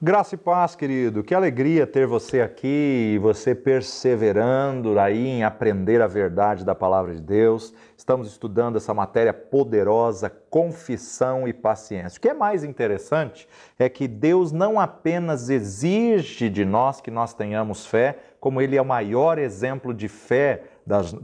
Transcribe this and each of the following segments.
Graça e paz, querido. Que alegria ter você aqui e você perseverando aí em aprender a verdade da palavra de Deus. Estamos estudando essa matéria poderosa, confissão e paciência. O que é mais interessante é que Deus não apenas exige de nós que nós tenhamos fé, como Ele é o maior exemplo de fé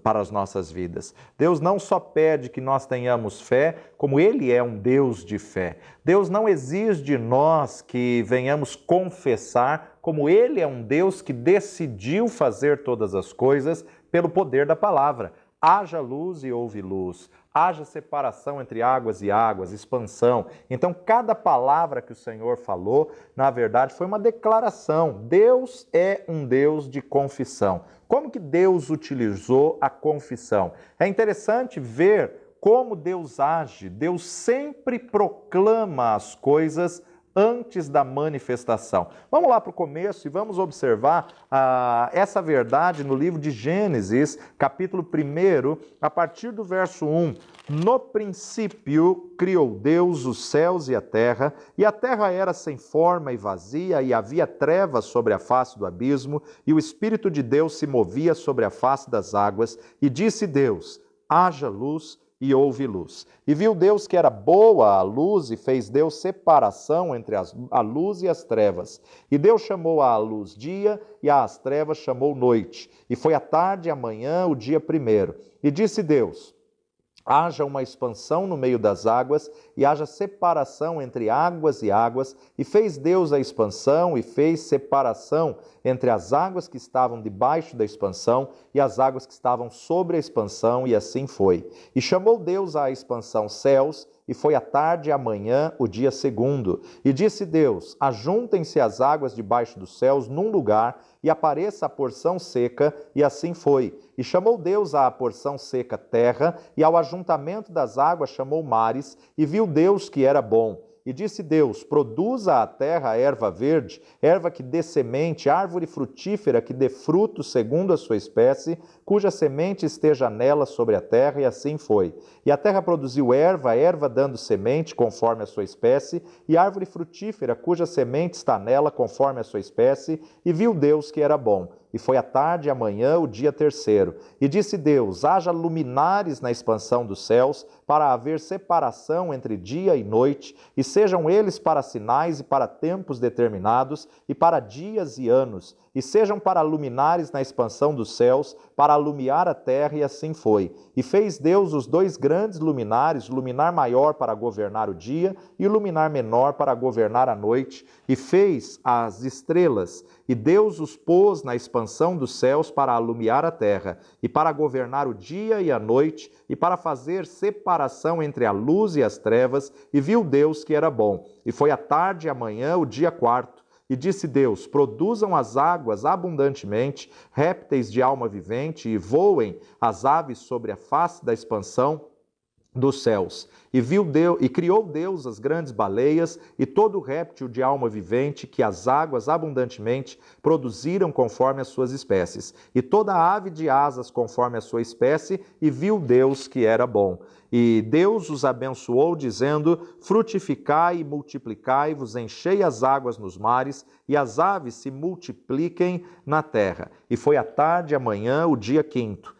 para as nossas vidas. Deus não só pede que nós tenhamos fé, como Ele é um Deus de fé. Deus não exige de nós que venhamos confessar, como Ele é um Deus que decidiu fazer todas as coisas pelo poder da palavra. Haja luz e houve luz. Haja separação entre águas e águas, expansão. Então, cada palavra que o Senhor falou, na verdade, foi uma declaração. Deus é um Deus de confissão. Como que Deus utilizou a confissão? É interessante ver como Deus age. Deus sempre proclama as coisas antes da manifestação. Vamos lá para o começo e vamos observar essa verdade no livro de Gênesis, capítulo 1, a partir do verso 1. No princípio criou Deus os céus e a terra era sem forma e vazia, e havia trevas sobre a face do abismo, e o Espírito de Deus se movia sobre a face das águas, e disse Deus: haja luz, e houve luz. E viu Deus que era boa a luz, e fez Deus separação entre a luz e as trevas. E Deus chamou à luz dia, e às trevas chamou noite. E foi a tarde e a manhã o dia primeiro. E disse Deus: haja uma expansão no meio das águas, e haja separação entre águas e águas. E fez Deus a expansão, e fez separação entre as águas que estavam debaixo da expansão e as águas que estavam sobre a expansão, e assim foi. E chamou Deus à expansão céus, e foi a tarde e a manhã o dia segundo. E disse Deus: ajuntem-se as águas debaixo dos céus num lugar, e apareça a porção seca, e assim foi. E chamou Deus à porção seca terra, e ao ajuntamento das águas chamou mares, e viu Deus que era bom. E disse Deus: produza a terra erva verde, erva que dê semente, árvore frutífera que dê fruto segundo a sua espécie, cuja semente esteja nela sobre a terra, e assim foi. E a terra produziu erva, erva dando semente conforme a sua espécie, e árvore frutífera cuja semente está nela conforme a sua espécie, e viu Deus que era bom. E foi a tarde e a manhã o dia terceiro. E disse Deus: haja luminares na expansão dos céus, para haver separação entre dia e noite, e sejam eles para sinais e para tempos determinados, e para dias e anos, e sejam para luminares na expansão dos céus, para alumiar a terra, e assim foi. E fez Deus os dois grandes luminares, o luminar maior para governar o dia, e o luminar menor para governar a noite, e fez as estrelas, e Deus os pôs na expansão dos céus para alumiar a terra, e para governar o dia e a noite, e para fazer separação entre a luz e as trevas, e viu Deus que era bom. E foi a tarde e a manhã o dia quarto. E disse Deus: produzam as águas abundantemente, répteis de alma vivente, e voem as aves sobre a face da expansão dos céus. E criou Deus as grandes baleias e todo réptil de alma vivente que as águas abundantemente produziram conforme as suas espécies, e toda ave de asas conforme a sua espécie, e viu Deus que era bom. E Deus os abençoou, dizendo: frutificai e multiplicai-vos, enchei as águas nos mares, e as aves se multipliquem na terra. E foi a tarde e a manhã o dia quinto,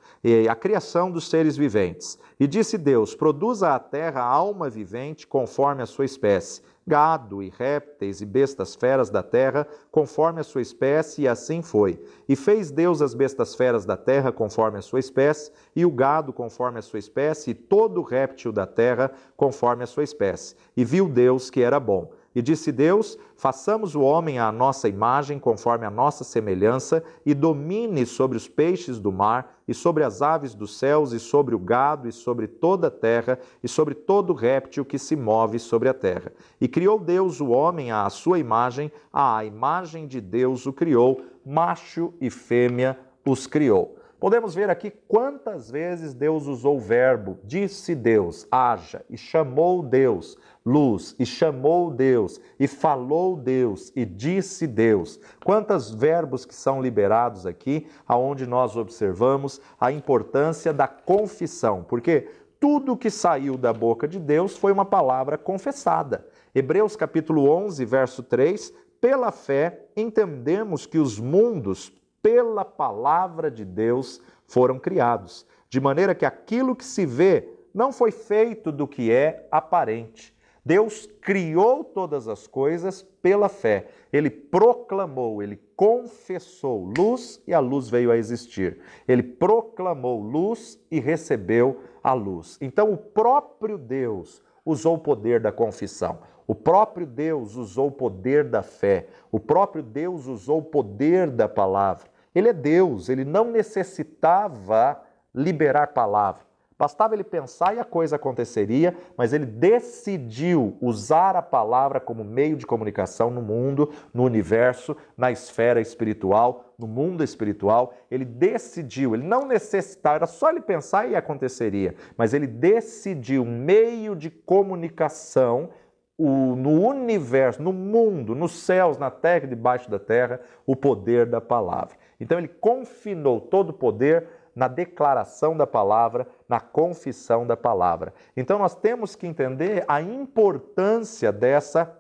a criação dos seres viventes. E disse Deus: produza a terra alma vivente conforme a sua espécie, gado e répteis e bestas feras da terra conforme a sua espécie, e assim foi. E fez Deus as bestas feras da terra conforme a sua espécie, e o gado conforme a sua espécie, e todo réptil da terra conforme a sua espécie. E viu Deus que era bom. E disse Deus: façamos o homem à nossa imagem, conforme a nossa semelhança, e domine sobre os peixes do mar, e sobre as aves dos céus, e sobre o gado, e sobre toda a terra, e sobre todo réptil que se move sobre a terra. E criou Deus o homem à sua imagem, à imagem de Deus o criou, macho e fêmea os criou. Podemos ver aqui quantas vezes Deus usou o verbo, disse Deus, haja, e chamou Deus, luz, e chamou Deus, e falou Deus, e disse Deus. Quantos verbos que são liberados aqui, aonde nós observamos a importância da confissão, porque tudo que saiu da boca de Deus foi uma palavra confessada. Hebreus capítulo 11, verso 3, pela fé, entendemos que os mundos, pela palavra de Deus, foram criados, de maneira que aquilo que se vê não foi feito do que é aparente. Deus criou todas as coisas pela fé. Ele proclamou, ele confessou luz e a luz veio a existir. Ele proclamou luz e recebeu a luz. Então o próprio Deus usou o poder da confissão. O próprio Deus usou o poder da fé. O próprio Deus usou o poder da palavra. Ele é Deus, ele não necessitava liberar palavra. Bastava ele pensar e a coisa aconteceria, mas ele decidiu usar a palavra como meio de comunicação no mundo, no universo, na esfera espiritual, no mundo espiritual. Ele decidiu, ele não necessitava, era só ele pensar e aconteceria, mas ele decidiu um meio de comunicação no universo, no mundo, nos céus, na terra e debaixo da terra, o poder da palavra. Então ele confinou todo o poder na declaração da palavra, na confissão da palavra. Então nós temos que entender a importância dessa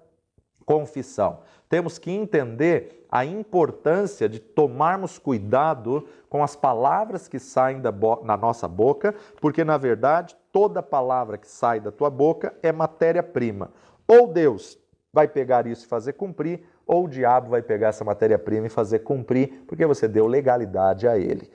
confissão. Temos que entender a importância de tomarmos cuidado com as palavras que saem na nossa boca, porque na verdade toda palavra que sai da tua boca é matéria-prima. Ou Deus vai pegar isso e fazer cumprir, ou o diabo vai pegar essa matéria-prima e fazer cumprir, porque você deu legalidade a ele.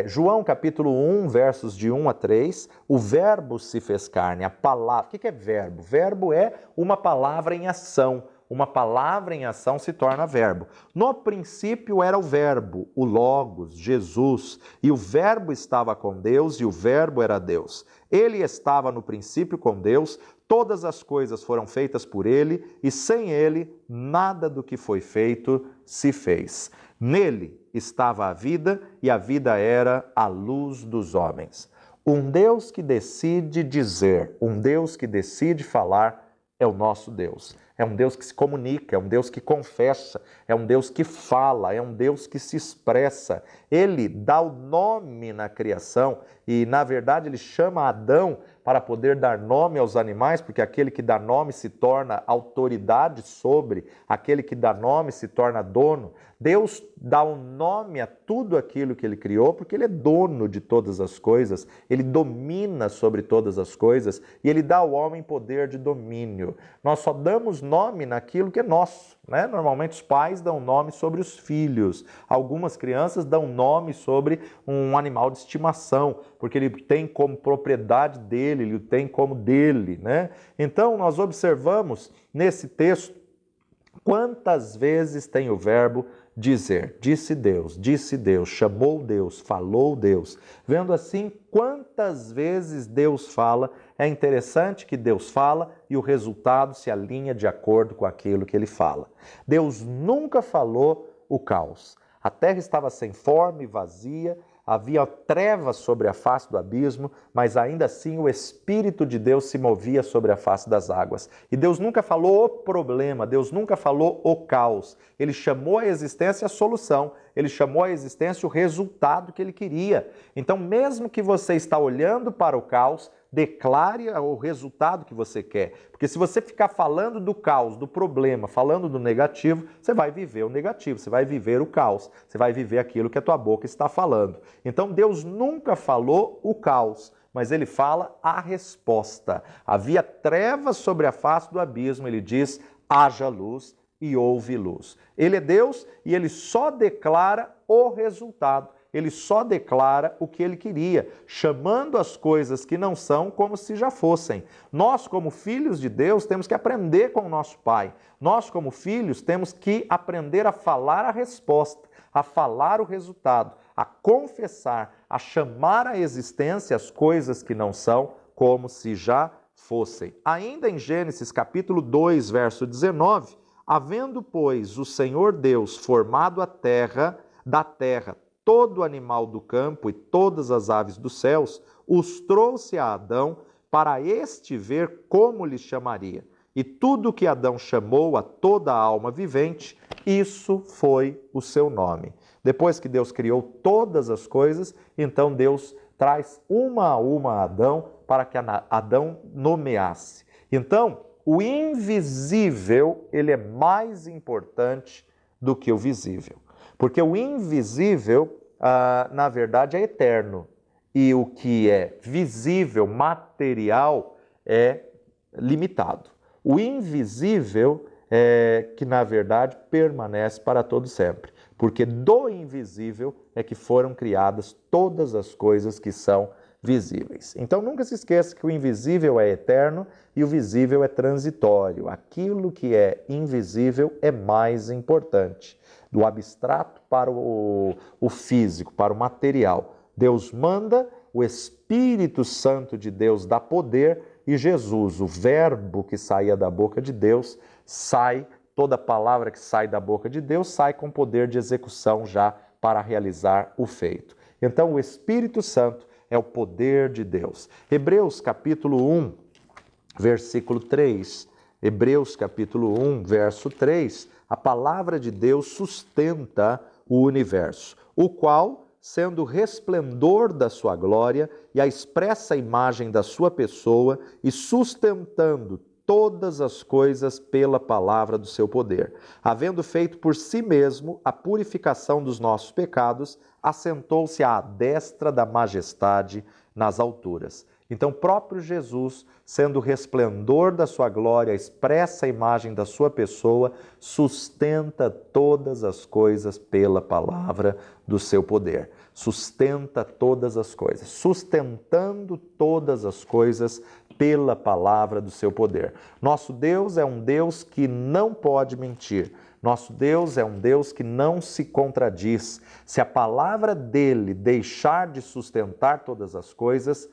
João capítulo 1, versos de 1 a 3, o verbo se fez carne, a palavra. O que é verbo? Verbo é uma palavra em ação. Uma palavra em ação se torna verbo. No princípio era o verbo, o Logos, Jesus, e o verbo estava com Deus e o verbo era Deus. Ele estava no princípio com Deus, todas as coisas foram feitas por ele e sem ele nada do que foi feito se fez. Nele estava a vida e a vida era a luz dos homens. Um Deus que decide dizer, um Deus que decide falar é o nosso Deus. É um Deus que se comunica, é um Deus que confessa, é um Deus que fala, é um Deus que se expressa. Ele dá o nome na criação e, na verdade, ele chama Adão para poder dar nome aos animais, porque aquele que dá nome se torna autoridade sobre, aquele que dá nome se torna dono. Deus dá um nome a tudo aquilo que ele criou, porque ele é dono de todas as coisas, ele domina sobre todas as coisas e ele dá ao homem poder de domínio. Nós só damos nome naquilo que é nosso, né? Normalmente os pais dão nome sobre os filhos, algumas crianças dão nome sobre um animal de estimação, porque ele tem como propriedade dele, ele tem como dele, né? Então nós observamos nesse texto quantas vezes tem o verbo dizer, disse Deus, chamou Deus, falou Deus. Vendo assim, quantas vezes Deus fala, é interessante que Deus fala e o resultado se alinha de acordo com aquilo que ele fala. Deus nunca falou o caos. A terra estava sem forma e vazia, havia trevas sobre a face do abismo, mas ainda assim o Espírito de Deus se movia sobre a face das águas. E Deus nunca falou o problema, Deus nunca falou o caos. Ele chamou a existência a solução, ele chamou a existência o resultado que ele queria. Então, mesmo que você está olhando para o caos, declare o resultado que você quer. Porque se você ficar falando do caos, do problema, falando do negativo, você vai viver o negativo, você vai viver o caos, você vai viver aquilo que a tua boca está falando. Então Deus nunca falou o caos, mas ele fala a resposta. Havia trevas sobre a face do abismo, ele diz, haja luz e houve luz. Ele é Deus e ele só declara o resultado. Ele só declara o que ele queria, chamando as coisas que não são como se já fossem. Nós, como filhos de Deus, temos que aprender com o nosso Pai. Nós, como filhos, temos que aprender a falar a resposta, a falar o resultado, a confessar, a chamar à existência as coisas que não são como se já fossem. Ainda em Gênesis capítulo 2, verso 19, havendo, pois, o Senhor Deus formado a terra, da terra, todo animal do campo e todas as aves dos céus, os trouxe a Adão para este ver como lhe chamaria. E tudo que Adão chamou a toda a alma vivente, isso foi o seu nome. Depois que Deus criou todas as coisas, então Deus traz uma a Adão para que Adão nomeasse. Então, o invisível, ele é mais importante do que o visível. Porque o invisível, na verdade, é eterno. E o que é visível, material, é limitado. O invisível é que, na verdade, permanece para todo sempre. Porque do invisível é que foram criadas todas as coisas que são visíveis. Então, nunca se esqueça que o invisível é eterno e o visível é transitório. Aquilo que é invisível é mais importante. Do abstrato para o físico, para o material. Deus manda, o Espírito Santo de Deus dá poder e Jesus, o verbo que saía da boca de Deus, toda palavra que sai da boca de Deus sai com poder de execução já para realizar o feito. Então, o Espírito Santo é o poder de Deus. Hebreus capítulo 1, versículo 3. Hebreus capítulo 1, verso 3, a palavra de Deus sustenta o universo, o qual, sendo o resplendor da sua glória e a expressa imagem da sua pessoa, e sustentando todas as coisas pela palavra do seu poder, havendo feito por si mesmo a purificação dos nossos pecados, assentou-se à destra da majestade nas alturas. Então, próprio Jesus, sendo o resplendor da sua glória, a expressa imagem da sua pessoa, sustenta todas as coisas pela palavra do seu poder. Sustenta todas as coisas, sustentando todas as coisas pela palavra do seu poder. Nosso Deus é um Deus que não pode mentir. Nosso Deus é um Deus que não se contradiz. Se a palavra dele deixar de sustentar todas as coisas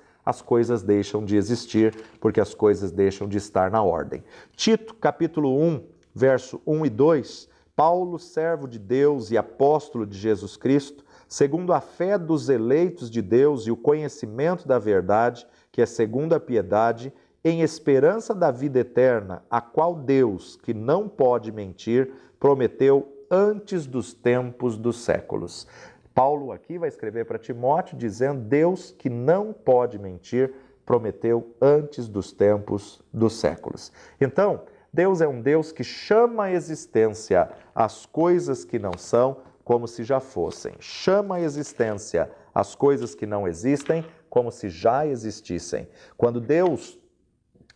deixam de existir, porque as coisas deixam de estar na ordem. Tito, capítulo 1, verso 1 e 2, Paulo, servo de Deus e apóstolo de Jesus Cristo, segundo a fé dos eleitos de Deus e o conhecimento da verdade, que é segundo a piedade, em esperança da vida eterna, a qual Deus, que não pode mentir, prometeu antes dos tempos dos séculos. Paulo aqui vai escrever para Timóteo dizendo: Deus, que não pode mentir, prometeu antes dos tempos dos séculos. Então, Deus é um Deus que chama à existência as coisas que não são como se já fossem. Chama à existência as coisas que não existem como se já existissem. Quando Deus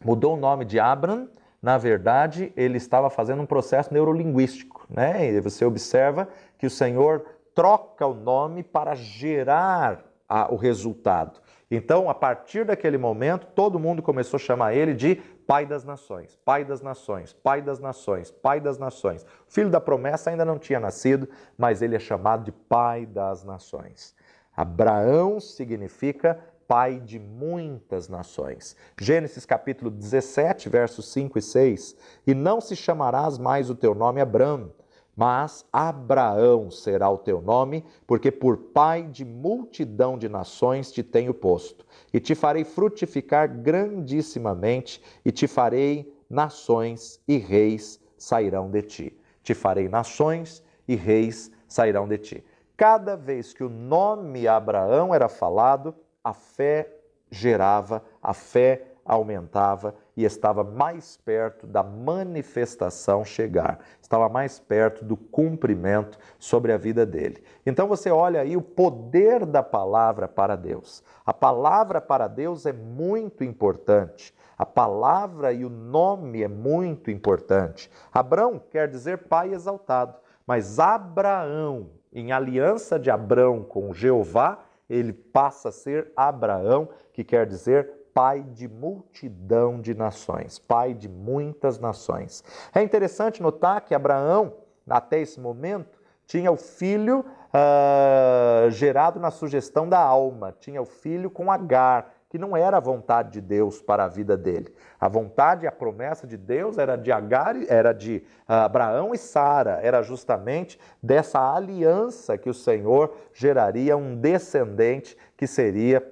mudou o nome de Abram, na verdade, ele estava fazendo um processo neurolinguístico, né? E você observa que o Senhor troca o nome para gerar o resultado. Então, a partir daquele momento, todo mundo começou a chamar ele de Pai das Nações, Pai das Nações, Pai das Nações, Pai das Nações. O filho da promessa ainda não tinha nascido, mas ele é chamado de Pai das Nações. Abraão significa pai de muitas nações. Gênesis capítulo 17, versos 5 e 6. E não se chamarás mais o teu nome Abrão, mas Abraão será o teu nome, porque por pai de multidão de nações te tenho posto. E te farei frutificar grandissimamente, e te farei nações e reis sairão de ti. Te farei nações e reis sairão de ti. Cada vez que o nome Abraão era falado, a fé gerava, a fé aumentava e estava mais perto da manifestação chegar, estava mais perto do cumprimento sobre a vida dele. Então você olha aí o poder da palavra para Deus. A palavra para Deus é muito importante. A palavra e o nome é muito importante. Abrão quer dizer pai exaltado, mas Abraão, em aliança de Abrão com Jeová, ele passa a ser Abraão, que quer dizer pai de multidão de nações, pai de muitas nações. É interessante notar que Abraão, até esse momento, tinha o filho gerado na sugestão da alma, tinha o filho com Agar, que não era a vontade de Deus para a vida dele. A vontade e a promessa de Deus era de Agar, era de Abraão e Sara, era justamente dessa aliança que o Senhor geraria um descendente que seria,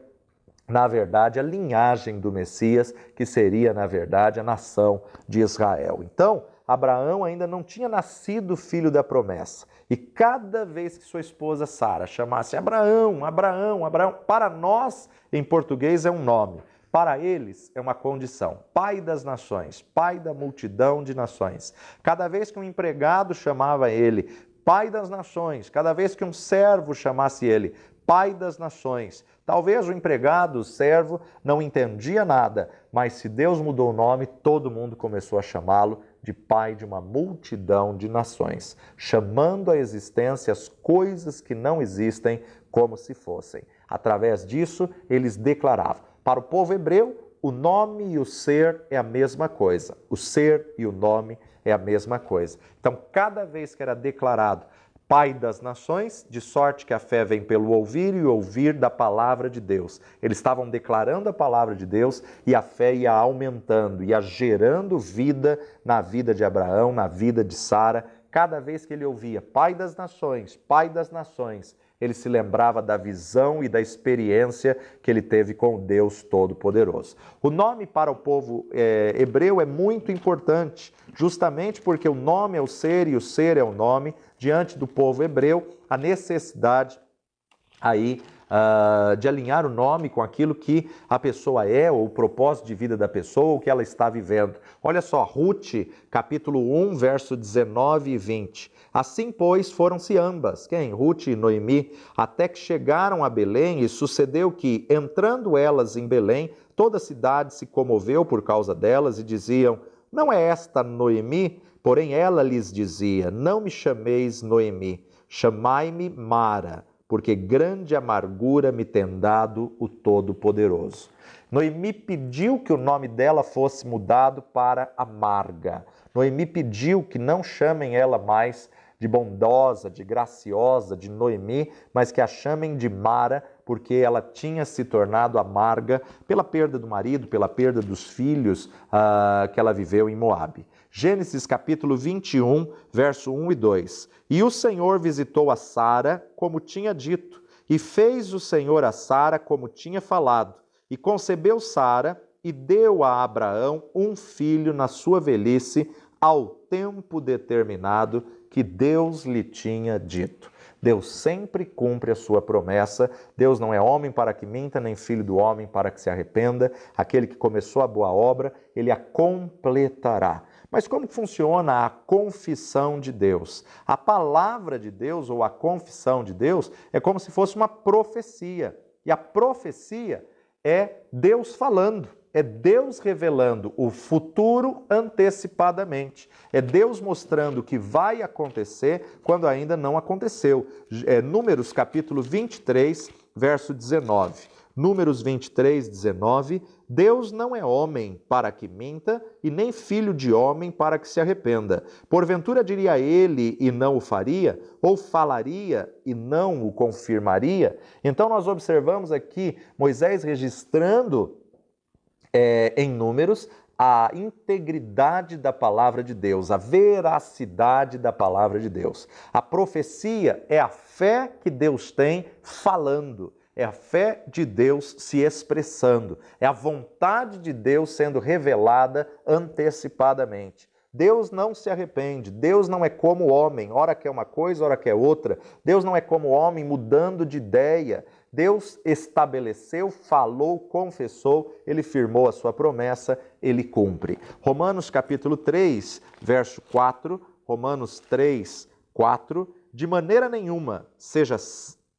na verdade, a linhagem do Messias, que seria, na verdade, a nação de Israel. Então, Abraão ainda não tinha nascido filho da promessa. E cada vez que sua esposa Sara chamasse Abraão, Abraão, Abraão, para nós, em português, é um nome. Para eles é uma condição. Pai das nações, pai da multidão de nações. Cada vez que um empregado chamava ele pai das nações, cada vez que um servo chamasse ele pai das nações, talvez o empregado, o servo, não entendia nada, mas se Deus mudou o nome, todo mundo começou a chamá-lo de pai de uma multidão de nações, chamando à existência as coisas que não existem como se fossem. Através disso, eles declaravam. Para o povo hebreu, o nome e o ser é a mesma coisa. O ser e o nome é a mesma coisa. Então, cada vez que era declarado Pai das nações, de sorte que a fé vem pelo ouvir e ouvir da palavra de Deus. Eles estavam declarando a palavra de Deus e a fé ia aumentando, ia gerando vida na vida de Abraão, na vida de Sara. Cada vez que ele ouvia Pai das nações, ele se lembrava da visão e da experiência que ele teve com o Deus Todo-Poderoso. O nome para o povo hebreu é muito importante, justamente porque o nome é o ser e o ser é o nome. Diante do povo hebreu, a necessidade aí de alinhar o nome com aquilo que a pessoa é, ou o propósito de vida da pessoa, o que ela está vivendo. Olha só, Ruth, capítulo 1, verso 19 e 20. Assim, pois, foram-se ambas, quem? Ruth e Noemi, até que chegaram a Belém, e sucedeu que, entrando elas em Belém, toda a cidade se comoveu por causa delas, e diziam, não é esta Noemi? Porém ela lhes dizia, não me chameis Noemi, chamai-me Mara, porque grande amargura me tem dado o Todo-Poderoso. Noemi pediu que o nome dela fosse mudado para Amarga. Noemi pediu que não chamem ela mais de bondosa, de graciosa, de Noemi, mas que a chamem de Mara, porque ela tinha se tornado amarga pela perda do marido, pela perda dos filhos que ela viveu em Moabe. Gênesis capítulo 21, verso 1 e 2. E o Senhor visitou a Sara, como tinha dito, e fez o Senhor a Sara como tinha falado. E concebeu Sara e deu a Abraão um filho na sua velhice, ao tempo determinado que Deus lhe tinha dito. Deus sempre cumpre a sua promessa. Deus não é homem para que minta, nem filho do homem para que se arrependa. Aquele que começou a boa obra, ele a completará. Mas como funciona a confissão de Deus? A palavra de Deus ou a confissão de Deus é como se fosse uma profecia. E a profecia é Deus falando. É Deus revelando o futuro antecipadamente. É Deus mostrando o que vai acontecer quando ainda não aconteceu. Números capítulo 23, verso 19. Números 23, 19. Deus não é homem para que minta, e nem filho de homem para que se arrependa. Porventura diria ele e não o faria? Ou falaria e não o confirmaria? Então nós observamos aqui Moisés registrando em Números a integridade da palavra de Deus, a veracidade da palavra de Deus. A profecia é a fé que Deus tem falando. É a fé de Deus se expressando. É a vontade de Deus sendo revelada antecipadamente. Deus não se arrepende. Deus não é como o homem, ora quer uma coisa, ora quer outra. Deus não é como o homem mudando de ideia. Deus estabeleceu, falou, confessou, ele firmou a sua promessa, ele cumpre. Romanos capítulo 3, verso 4, Romanos 3, 4, de maneira nenhuma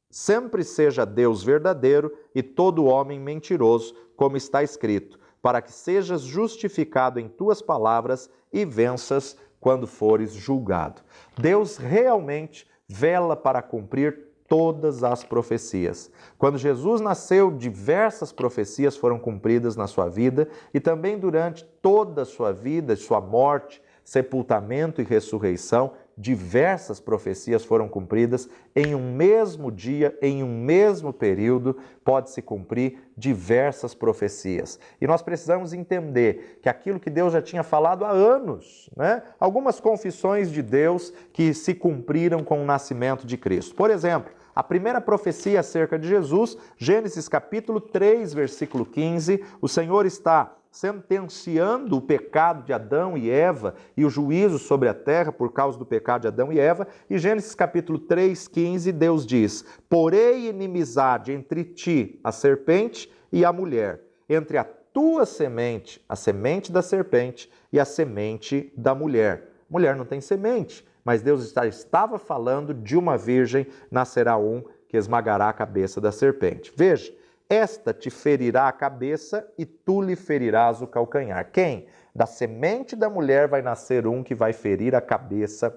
sempre seja Deus verdadeiro e todo homem mentiroso, como está escrito, para que sejas justificado em tuas palavras e venças quando fores julgado. Deus realmente vela para cumprir todas as profecias. Quando Jesus nasceu, diversas profecias foram cumpridas na sua vida e também durante toda a sua vida, sua morte, sepultamento e ressurreição, diversas profecias foram cumpridas em um mesmo dia, em um mesmo período, pode-se cumprir diversas profecias. E nós precisamos entender que aquilo que Deus já tinha falado há anos, né? Algumas confissões de Deus que se cumpriram com o nascimento de Cristo. Por exemplo, a primeira profecia acerca de Jesus, Gênesis capítulo 3, versículo 15, o Senhor está sentenciando o pecado de Adão e Eva e o juízo sobre a terra por causa do pecado de Adão e Eva. E Gênesis capítulo 3, 15, Deus diz, porém inimizade entre ti, a serpente, e a mulher, entre a tua semente, a semente da serpente e a semente da mulher. Mulher não tem semente, mas Deus estava falando de uma virgem, nascerá um que esmagará a cabeça da serpente. Veja, esta te ferirá a cabeça e tu lhe ferirás o calcanhar. Quem? Da semente da mulher vai nascer um que vai ferir a cabeça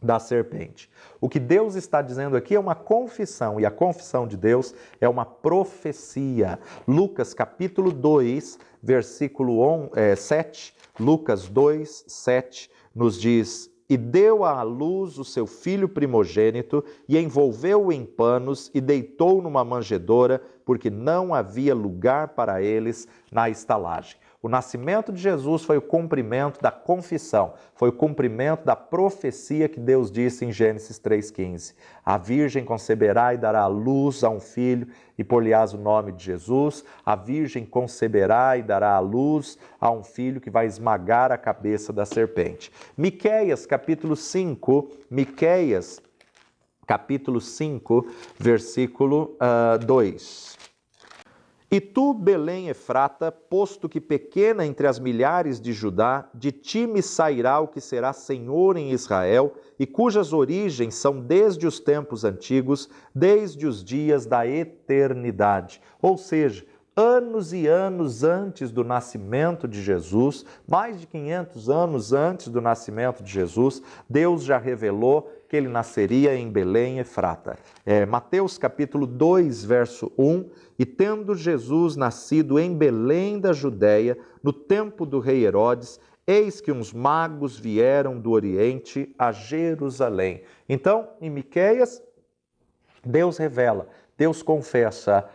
da serpente. O que Deus está dizendo aqui é uma confissão, e a confissão de Deus é uma profecia. Lucas capítulo 2, versículo 7, Lucas 2, 7, nos diz: E deu à luz o seu filho primogênito, e envolveu-o em panos, e deitou numa manjedoura, porque não havia lugar para eles na estalagem. O nascimento de Jesus foi o cumprimento da confissão, foi o cumprimento da profecia que Deus disse em Gênesis 3,15. A virgem conceberá e dará à luz a um filho, e por-lhe-ás o nome de Jesus. A virgem conceberá e dará à luz a um filho que vai esmagar a cabeça da serpente. Miqueias, capítulo 5, Miqueias, capítulo 5, versículo 2. E tu, Belém Efrata, posto que pequena entre as milhares de Judá, de ti me sairá o que será senhor em Israel, e cujas origens são desde os tempos antigos, desde os dias da eternidade. Ou seja, anos e anos antes do nascimento de Jesus, mais de 500 anos antes do nascimento de Jesus, Deus já revelou que ele nasceria em Belém Efrata. Mateus capítulo 2, verso 1, e tendo Jesus nascido em Belém da Judéia, no tempo do rei Herodes, eis que uns magos vieram do Oriente a Jerusalém. Então, em Miqueias, Deus revela, Deus confessa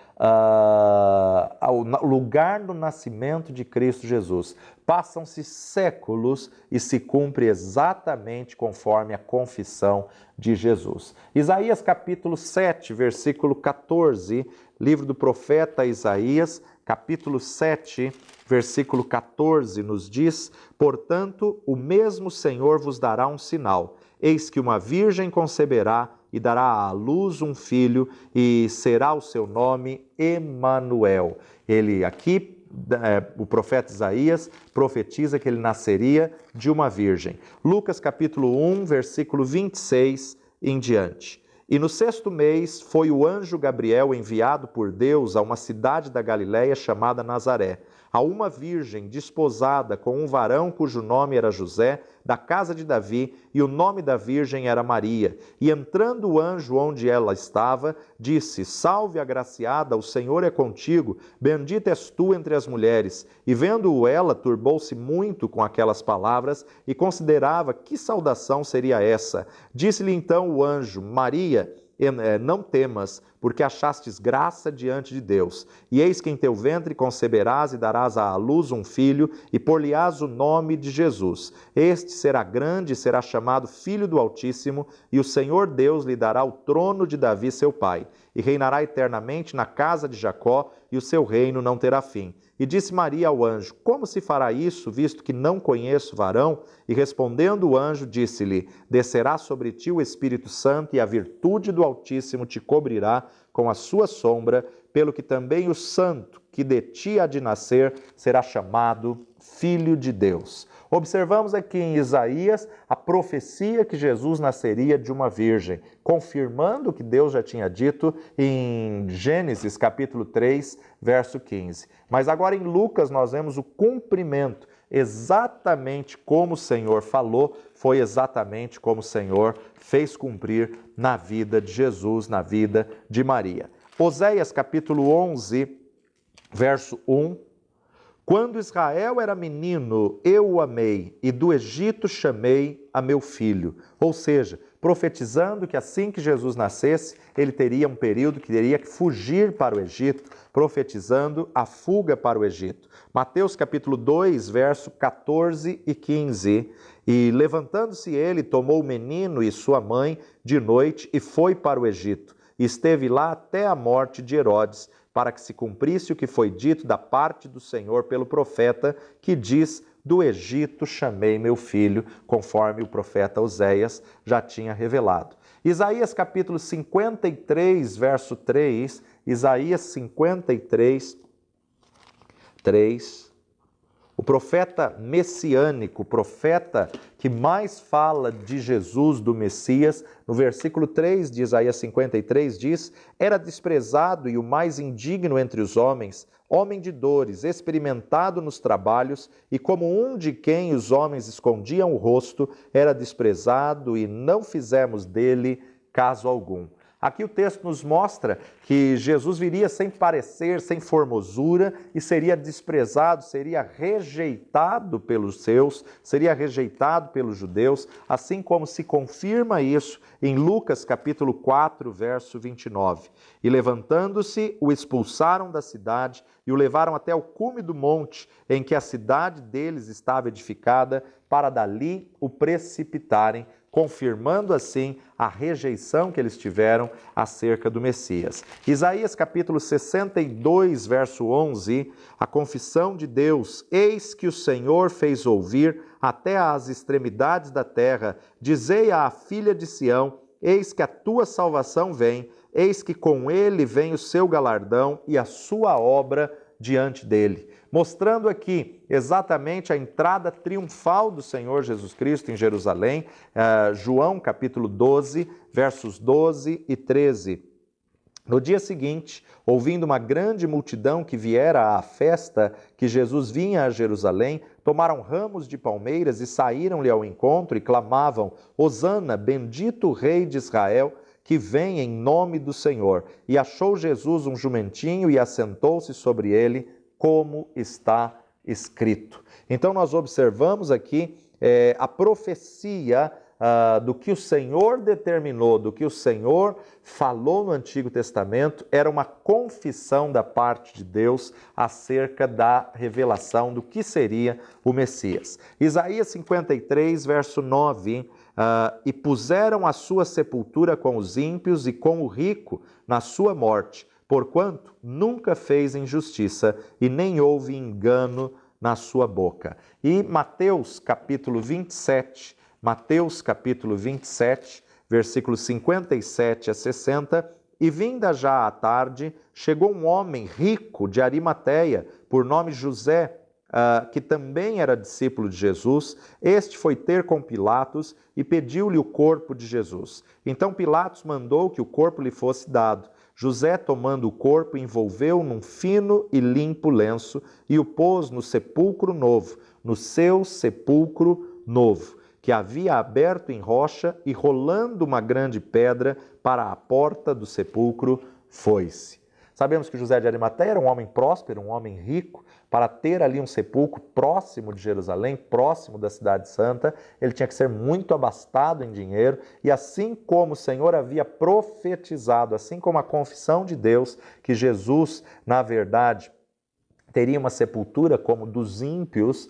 ao lugar do nascimento de Cristo Jesus. Passam-se séculos e se cumpre exatamente conforme a confissão de Jesus. Isaías capítulo 7, versículo 14, livro do profeta Isaías, capítulo 7, versículo 14, nos diz: Portanto, o mesmo Senhor vos dará um sinal. Eis que uma virgem conceberá e dará à luz um filho, e será o seu nome Emanuel. Ele aqui, o profeta Isaías, profetiza que ele nasceria de uma virgem. Lucas capítulo 1, versículo 26 em diante. E no 6º mês foi o anjo Gabriel enviado por Deus a uma cidade da Galiléia chamada Nazaré, a uma virgem desposada com um varão cujo nome era José, da casa de Davi, e o nome da virgem era Maria. E entrando o anjo onde ela estava, disse: Salve, agraciada, o Senhor é contigo, bendita és tu entre as mulheres. E vendo-o ela, turbou-se muito com aquelas palavras, e considerava que saudação seria essa. Disse-lhe então o anjo: Maria, não temas, porque achastes graça diante de Deus. E eis que em teu ventre conceberás e darás à luz um filho, e por-lhe-ás o nome de Jesus. Este será grande e será chamado Filho do Altíssimo, e o Senhor Deus lhe dará o trono de Davi seu pai, e reinará eternamente na casa de Jacó, e o seu reino não terá fim. E disse Maria ao anjo: Como se fará isso, visto que não conheço varão? E respondendo o anjo, disse-lhe: Descerá sobre ti o Espírito Santo, e a virtude do Altíssimo te cobrirá com a sua sombra, pelo que também o santo que de ti há de nascer será chamado Filho de Deus. Observamos aqui em Isaías a profecia que Jesus nasceria de uma virgem, confirmando o que Deus já tinha dito em Gênesis capítulo 3, verso 15. Mas agora em Lucas nós vemos o cumprimento, exatamente como o Senhor falou, foi exatamente como o Senhor fez cumprir na vida de Jesus, na vida de Maria. Oséias capítulo 11, verso 1. Quando Israel era menino, eu o amei, e do Egito chamei a meu filho. Ou seja, profetizando que assim que Jesus nascesse, ele teria um período que teria que fugir para o Egito, profetizando a fuga para o Egito. Mateus capítulo 2, verso 14 e 15. E levantando-se ele, tomou o menino e sua mãe de noite e foi para o Egito. E esteve lá até a morte de Herodes, para que se cumprisse o que foi dito da parte do Senhor pelo profeta, que diz: do Egito chamei meu filho, conforme o profeta Oséias já tinha revelado. Isaías capítulo 53, verso 3, Isaías 53, 3. O profeta messiânico, o profeta que mais fala de Jesus, do Messias, no versículo 3 de Isaías 53 diz: era desprezado e o mais indigno entre os homens, homem de dores, experimentado nos trabalhos, e como um de quem os homens escondiam o rosto, era desprezado e não fizemos dele caso algum. Aqui o texto nos mostra que Jesus viria sem parecer, sem formosura, e seria desprezado, seria rejeitado pelos seus, seria rejeitado pelos judeus, assim como se confirma isso em Lucas capítulo 4, verso 29. E levantando-se, o expulsaram da cidade e o levaram até o cume do monte em que a cidade deles estava edificada, para dali o precipitarem, confirmando assim a rejeição que eles tiveram acerca do Messias. Isaías capítulo 62, verso 11, a confissão de Deus: eis que o Senhor fez ouvir até às extremidades da terra, dizei à filha de Sião: eis que a tua salvação vem, eis que com ele vem o seu galardão e a sua obra diante dele. Mostrando aqui exatamente a entrada triunfal do Senhor Jesus Cristo em Jerusalém, João capítulo 12, versos 12 e 13. No dia seguinte, ouvindo uma grande multidão que viera à festa que Jesus vinha a Jerusalém, tomaram ramos de palmeiras e saíram-lhe ao encontro e clamavam: Hosana, bendito o Rei de Israel, que vem em nome do Senhor. E achou Jesus um jumentinho e assentou-se sobre ele, como está escrito. Então nós observamos aqui a profecia do que o Senhor determinou, do que o Senhor falou no Antigo Testamento, era uma confissão da parte de Deus acerca da revelação do que seria o Messias. Isaías 53, verso 9, e puseram a sua sepultura com os ímpios e com o rico na sua morte, porquanto nunca fez injustiça e nem houve engano na sua boca. E Mateus capítulo 27, versículos 57 a 60, e vinda já à tarde, chegou um homem rico de Arimateia, por nome José, que também era discípulo de Jesus. Este foi ter com Pilatos e pediu-lhe o corpo de Jesus. Então Pilatos mandou que o corpo lhe fosse dado. José, tomando o corpo, envolveu num fino e limpo lenço e o pôs no sepulcro novo, no seu sepulcro novo, que havia aberto em rocha, e rolando uma grande pedra para a porta do sepulcro, foi-se. Sabemos que José de Arimateia era um homem próspero, um homem rico. Para ter ali um sepulcro próximo de Jerusalém, próximo da cidade santa, ele tinha que ser muito abastado em dinheiro, e assim como o Senhor havia profetizado, assim como a confissão de Deus, que Jesus, na verdade, teria uma sepultura como dos ímpios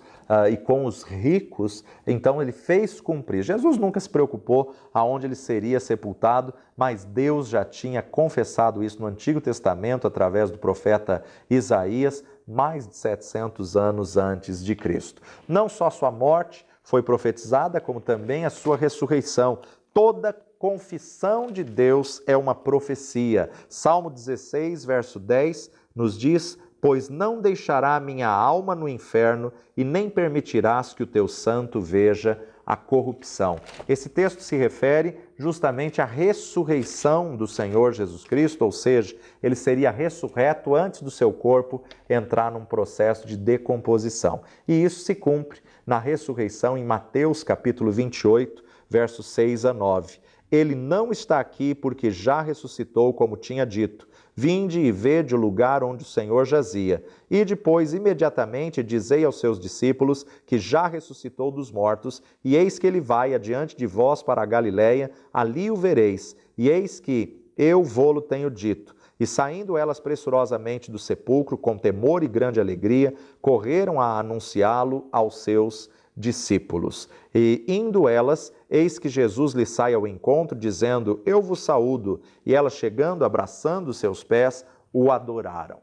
e com os ricos, então ele fez cumprir. Jesus nunca se preocupou aonde ele seria sepultado, mas Deus já tinha confessado isso no Antigo Testamento através do profeta Isaías, mais de 700 anos antes de Cristo. Não só sua morte foi profetizada, como também a sua ressurreição. Toda confissão de Deus é uma profecia. Salmo 16, verso 10, nos diz: pois não deixará minha alma no inferno e nem permitirás que o teu santo veja a corrupção. Esse texto se refere justamente à ressurreição do Senhor Jesus Cristo, ou seja, ele seria ressurreto antes do seu corpo entrar num processo de decomposição. E isso se cumpre na ressurreição em Mateus capítulo 28, versos 6 a 9. Ele não está aqui porque já ressuscitou, como tinha dito. Vinde e vede o lugar onde o Senhor jazia. E depois, imediatamente, dizei aos seus discípulos que já ressuscitou dos mortos, e eis que ele vai adiante de vós para a Galiléia, ali o vereis, e eis que eu vô-lo tenho dito. E saindo elas pressurosamente do sepulcro, com temor e grande alegria, correram a anunciá-lo aos seus discípulos. E indo elas, eis que Jesus lhe sai ao encontro, dizendo: eu vos saúdo. E elas, chegando, abraçando os seus pés, o adoraram.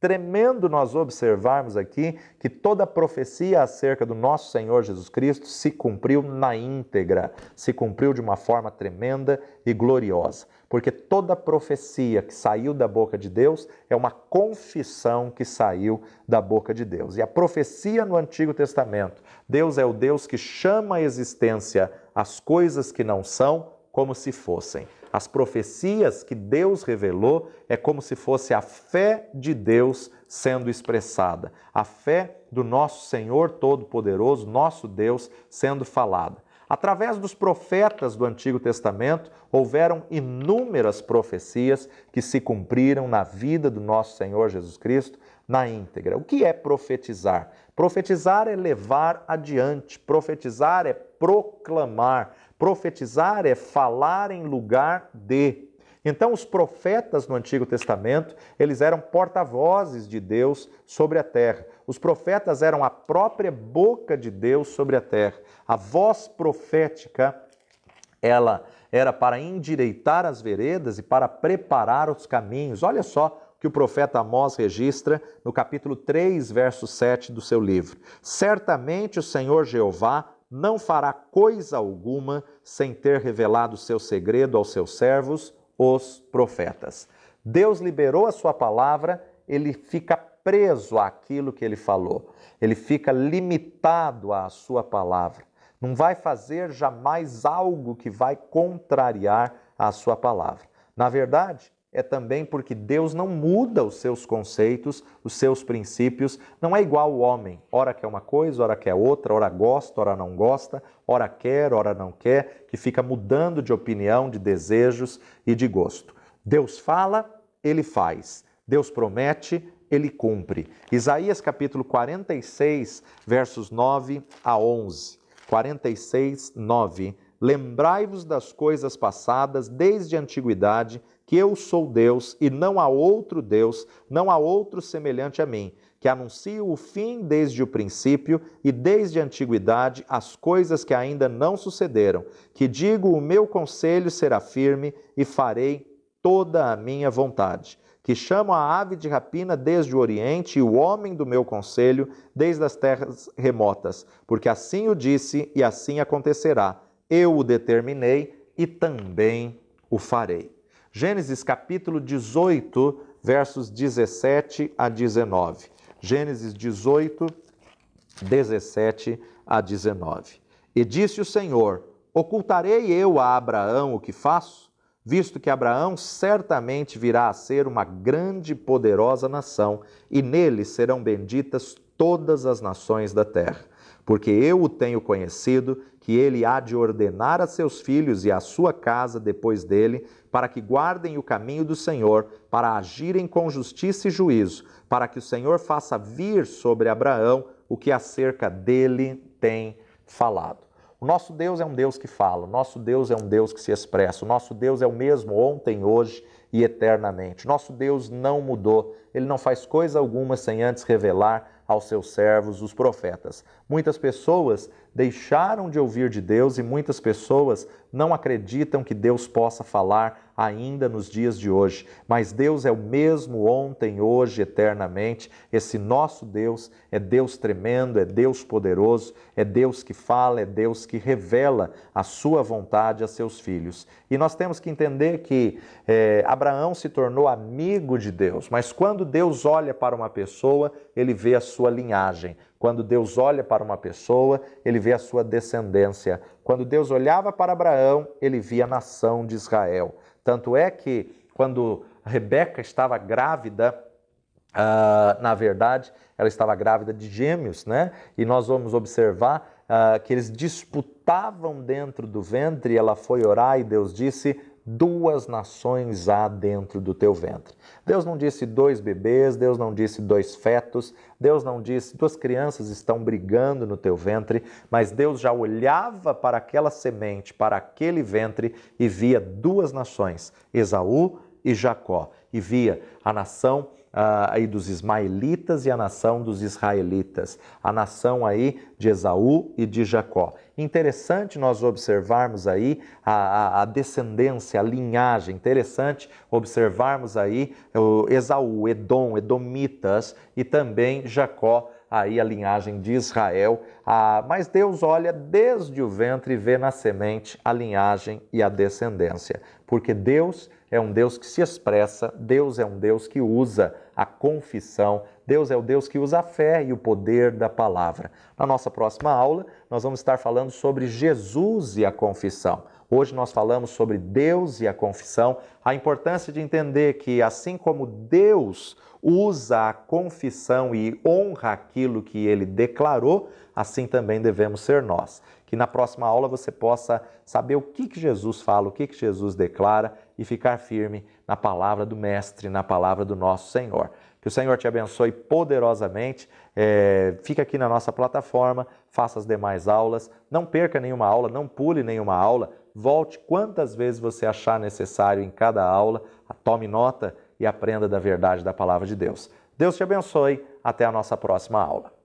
tremendo nós observarmos aqui que toda a profecia acerca do nosso Senhor Jesus Cristo se cumpriu na íntegra, se cumpriu de uma forma tremenda e gloriosa. Porque toda profecia que saiu da boca de Deus é uma confissão que saiu da boca de Deus. E a profecia no Antigo Testamento, Deus é o Deus que chama à existência as coisas que não são como se fossem. As profecias que Deus revelou é como se fosse a fé de Deus sendo expressada, a fé do nosso Senhor Todo-Poderoso, nosso Deus, sendo falada. Através dos profetas do Antigo Testamento, houveram inúmeras profecias que se cumpriram na vida do nosso Senhor Jesus Cristo na íntegra. O que é profetizar? Profetizar é levar adiante, profetizar é proclamar, profetizar é falar em lugar de. Então, os profetas no Antigo Testamento, eles eram porta-vozes de Deus sobre a terra. Os profetas eram a própria boca de Deus sobre a terra. A voz profética, ela era para endireitar as veredas e para preparar os caminhos. Olha só o que o profeta Amós registra no capítulo 3, verso 7 do seu livro. Certamente o Senhor Jeová não fará coisa alguma sem ter revelado seu segredo aos seus servos, os profetas. Deus liberou a sua palavra, ele fica preso àquilo que ele falou. Ele fica limitado à sua palavra. Não vai fazer jamais algo que vai contrariar a sua palavra. Na verdade, é também porque Deus não muda os seus conceitos, os seus princípios, não é igual ao homem. Ora quer uma coisa, ora quer outra, ora gosta, ora não gosta, ora quer, ora não quer, que fica mudando de opinião, de desejos e de gosto. Deus fala, ele faz. Deus promete, ele cumpre. Isaías capítulo 46, versos 9 a 11. 46, 9. Lembrai-vos das coisas passadas desde a antiguidade, que eu sou Deus e não há outro Deus, não há outro semelhante a mim, que anuncio o fim desde o princípio e desde a antiguidade as coisas que ainda não sucederam, que digo o meu conselho será firme e farei toda a minha vontade, que chamo a ave de rapina desde o oriente e o homem do meu conselho desde as terras remotas, porque assim o disse e assim acontecerá. Eu o determinei e também o farei. Gênesis capítulo 18, versos 17 a 19. Gênesis 18, 17 a 19. E disse o Senhor: ocultarei eu a Abraão o que faço? Visto que Abraão certamente virá a ser uma grande e poderosa nação, e nele serão benditas todas as nações da terra. Porque eu o tenho conhecido, que ele há de ordenar a seus filhos e a sua casa depois dele, para que guardem o caminho do Senhor, para agirem com justiça e juízo, para que o Senhor faça vir sobre Abraão o que acerca dele tem falado. O nosso Deus é um Deus que fala, o nosso Deus é um Deus que se expressa, o nosso Deus é o mesmo ontem, hoje e eternamente. Nosso Deus não mudou, ele não faz coisa alguma sem antes revelar aos seus servos, os profetas. Muitas pessoas deixaram de ouvir de Deus e muitas pessoas não acreditam que Deus possa falar ainda nos dias de hoje. Mas Deus é o mesmo ontem, hoje, eternamente. Esse nosso Deus é Deus tremendo, é Deus poderoso, é Deus que fala, é Deus que revela a sua vontade a seus filhos. E nós temos que entender que Abraão se tornou amigo de Deus, mas quando Deus olha para uma pessoa, ele vê a sua linhagem. Quando Deus olha para uma pessoa, ele vê a sua descendência. Quando Deus olhava para Abraão, ele via a nação de Israel. Tanto é que quando Rebeca estava grávida, na verdade, ela estava grávida de gêmeos, né? E nós vamos observar que eles disputavam dentro do ventre, e ela foi orar e Deus disse: 2 nações há dentro do teu ventre. Deus não disse 2 bebês, Deus não disse 2 fetos, Deus não disse 2 crianças estão brigando no teu ventre, mas Deus já olhava para aquela semente, para aquele ventre e via 2 nações, Esaú e Jacó, e via a nação aí dos ismaelitas e a nação dos israelitas, a nação aí de Esaú e de Jacó. Interessante nós observarmos aí a descendência, a linhagem, interessante observarmos aí o Esaú, Edom, Edomitas e também Jacó, aí a linhagem de Israel, mas Deus olha desde o ventre e vê na semente a linhagem e a descendência, porque Deus é um Deus que se expressa, Deus é um Deus que usa a confissão, Deus é o Deus que usa a fé e o poder da palavra. Na nossa próxima aula, nós vamos estar falando sobre Jesus e a confissão. Hoje nós falamos sobre Deus e a confissão, a importância de entender que assim como Deus usa a confissão e honra aquilo que ele declarou, assim também devemos ser nós. Que na próxima aula você possa saber o que Jesus fala, o que Jesus declara e ficar firme na palavra do Mestre, na palavra do nosso Senhor. Que o Senhor te abençoe poderosamente. Fica aqui na nossa plataforma, faça as demais aulas, não perca nenhuma aula, não pule nenhuma aula, volte quantas vezes você achar necessário em cada aula, tome nota e aprenda da verdade da palavra de Deus. Deus te abençoe, até a nossa próxima aula.